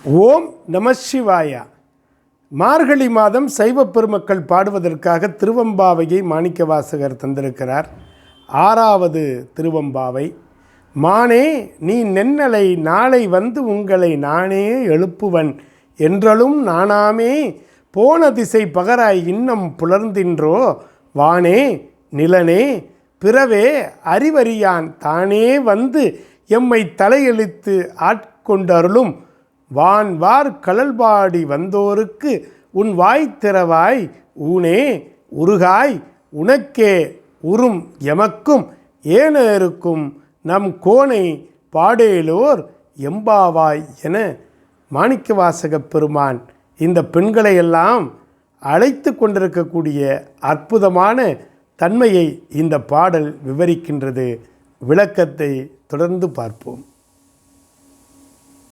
ஓம் நம சிவாயா. மார்கழி மாதம் சைவ பெருமக்கள் பாடுவதற்காக திருவம்பாவையை மாணிக்கவாசகர் தந்திருக்கிறார். 6வது திருவம்பாவை. மானே நீ நென்னலை நாளை வந்து உங்களை நானே எழுப்புவன் என்றலும் நானாமே போன திசை பகராய் இன்னம் புலர்ந்தின்றோ வானே நிலனே பிறவே அறிவறியான் தானே வந்து எம்மை தலையெழுத்து ஆட்கொண்டருளும் வான்வார் கழல்பாடி வந்தோருக்கு உன் வாய் திறவாய் ஊனே உருகாய் உனக்கே உறும் எமக்கும் ஏனருக்கும் நம் கோனை பாடேலோர் எம்பாவாய் என மாணிக்கவாசகப் பெருமான் இந்த பெண்களையெல்லாம் அழைத்து கொண்டிருக்கக்கூடிய அற்புதமான தன்மையை இந்த பாடல் விவரிக்கின்றது. விளக்கத்தை தொடர்ந்து பார்ப்போம்.